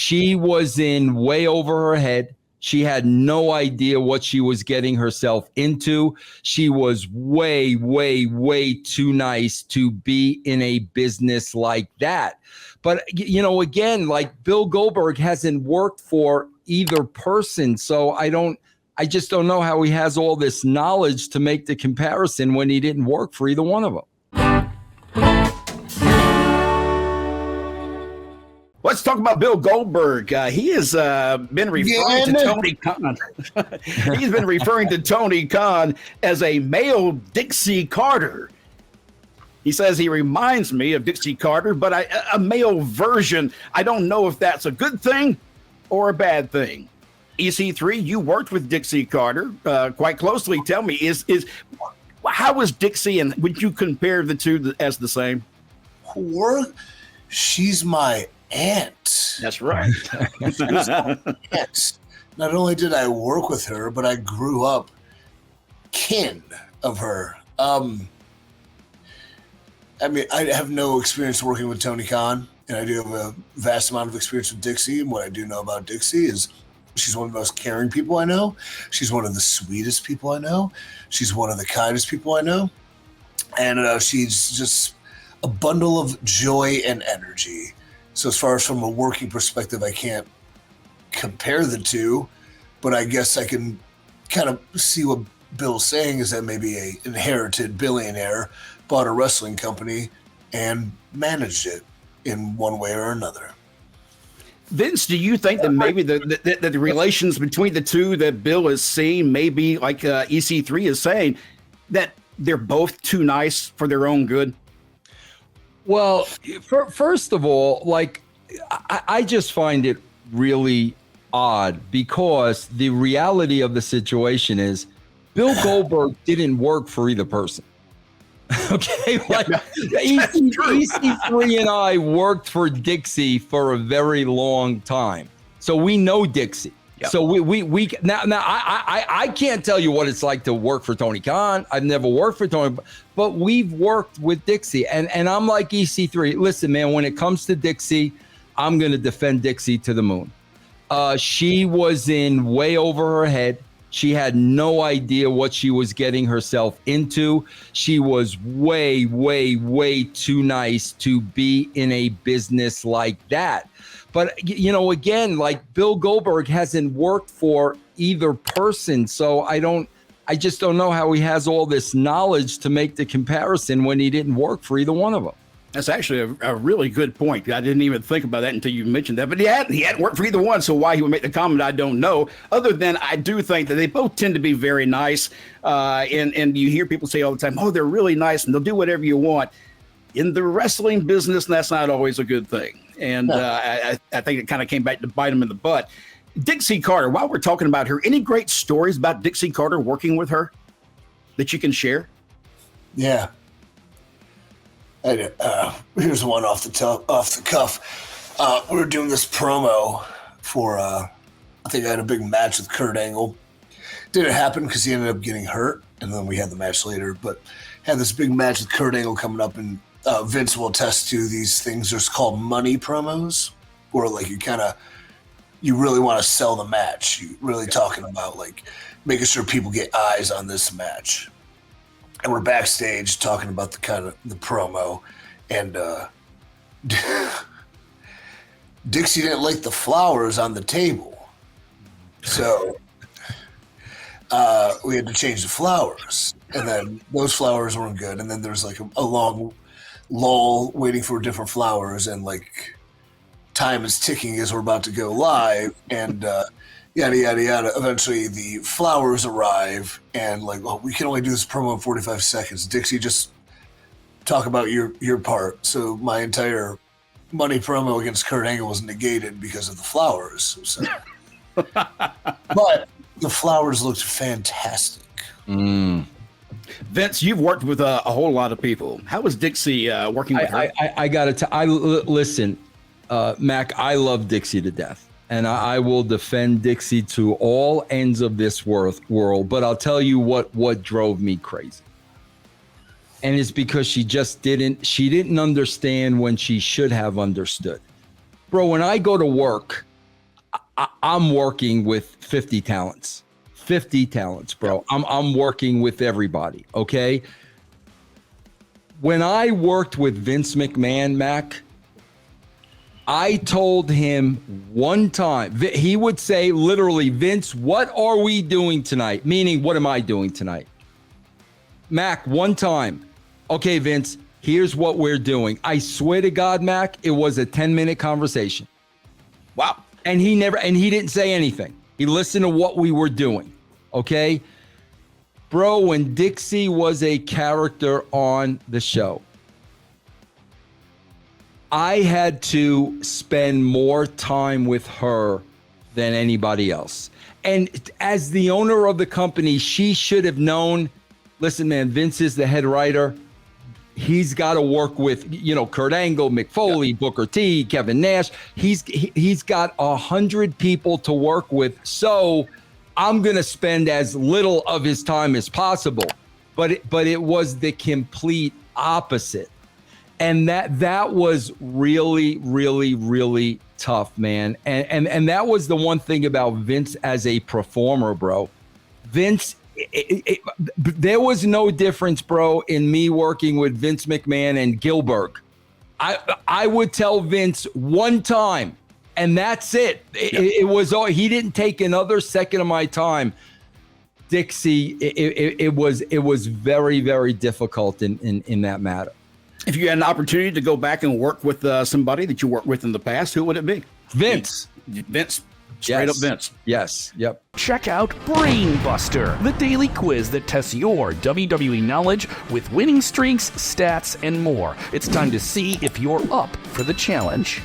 She was in way over her head. She had no idea what she was getting herself into. She was way, way, way too nice to be in a business like that. But, again, like Bill Goldberg hasn't worked for either person. So I just don't know how he has all this knowledge to make the comparison when he didn't work for either one of them. Let's talk about Bill Goldberg. He has been referring to Tony Khan. He's been referring to Tony Khan as a male Dixie Carter. He says he reminds me of Dixie Carter, but a male version. I don't know if that's a good thing or a bad thing. EC3, you worked with Dixie Carter quite closely. Tell me, how is Dixie, and would you compare the two as the same? She's my aunt. That's right. Not only did I work with her, but I grew up kin of her. I mean, I have no experience working with Tony Khan, and I do have a vast amount of experience with Dixie. And what I do know about Dixie is she's one of the most caring people I know. She's one of the sweetest people I know. She's one of the kindest people I know. And she's just a bundle of joy and energy. So as far as from a working perspective, I can't compare the two, but I guess I can kind of see what Bill's saying is that maybe a inherited billionaire bought a wrestling company and managed it in one way or another. Vince, do you think that maybe the relations between the two that Bill is seeing, maybe like EC3 is saying, that they're both too nice for their own good? Well, first of all, like, I just find it really odd because the reality of the situation is Bill Goldberg didn't work for either person. Okay, like EC3 and I worked for Dixie for a very long time, so we know Dixie. Yep. So we now I can't tell you what it's like to work for Tony Khan. I've never worked for Tony, but we've worked with Dixie, and I'm like EC3. Listen, man, when it comes to Dixie, I'm gonna defend Dixie to the moon. She was in way over her head. She had no idea what she was getting herself into. She was way, way, way too nice to be in a business like that. But, again, like Bill Goldberg hasn't worked for either person. So I just don't know how he has all this knowledge to make the comparison when he didn't work for either one of them. That's actually a really good point. I didn't even think about that until you mentioned that. But he hadn't worked for either one, so why he would make the comment, I don't know. Other than I do think that they both tend to be very nice. And you hear people say all the time, oh, they're really nice, and they'll do whatever you want. In the wrestling business, that's not always a good thing. And I think it kind of came back to bite him in the butt. Dixie Carter, while we're talking about her, any great stories about Dixie Carter working with her that you can share? Yeah. Here's one off the cuff. We were doing this promo for, I think I had a big match with Kurt Angle. Didn't happen because he ended up getting hurt, and then we had the match later. But had this big match with Kurt Angle coming up, and Vince will attest to these things. There's called money promos, where like you really want to sell the match. You really talking about like making sure people get eyes on this match. And we're backstage talking about the promo, and Dixie didn't like the flowers on the table, so we had to change the flowers, and then those flowers weren't good, and then there's like a long lull waiting for different flowers, and like time is ticking as we're about to go live, and yada, yada, yada. Eventually the flowers arrive, and like, well, we can only do this promo in 45 seconds. Dixie, just talk about your part. So my entire money promo against Kurt Angle was negated because of the flowers. So. But the flowers looked fantastic. Vince, you've worked with a whole lot of people. How was Dixie working with her? I got to listen, Mac, I love Dixie to death. And I will defend Dixie to all ends of this world. But I'll tell you what drove me crazy. And it's because she didn't understand when she should have understood. Bro, when I go to work, I'm working with 50 talents. 50 talents, bro. I'm working with everybody, okay? When I worked with Vince McMahon, Mac, I told him one time, he would say literally, Vince, what are we doing tonight? Meaning, what am I doing tonight? Mac, one time, okay, Vince, here's what we're doing. I swear to God, Mac, it was a 10-minute conversation. Wow. And he didn't say anything. He listened to what we were doing. Okay, bro, when Dixie was a character on the show, I had to spend more time with her than anybody else. And as the owner of the company, she should have known, listen, man, Vince is the head writer. He's got to work with, Kurt Angle, Mick Foley, Booker T, Kevin Nash. He's got 100 people to work with. So I'm going to spend as little of his time as possible, but it was the complete opposite. And that was really, really, really tough, man. And that was the one thing about Vince as a performer, bro. Vince, there was no difference, bro, in me working with Vince McMahon and Goldberg. I would tell Vince one time, and that's it. It was all. He didn't take another second of my time. Dixie, it was very, very difficult in that matter. If you had an opportunity to go back and work with somebody that you worked with in the past, who would it be? Vince. Straight up Vince. Yes. Yep. Check out BrainBuster, the daily quiz that tests your WWE knowledge with winning streaks, stats, and more. It's time to see if you're up for the challenge.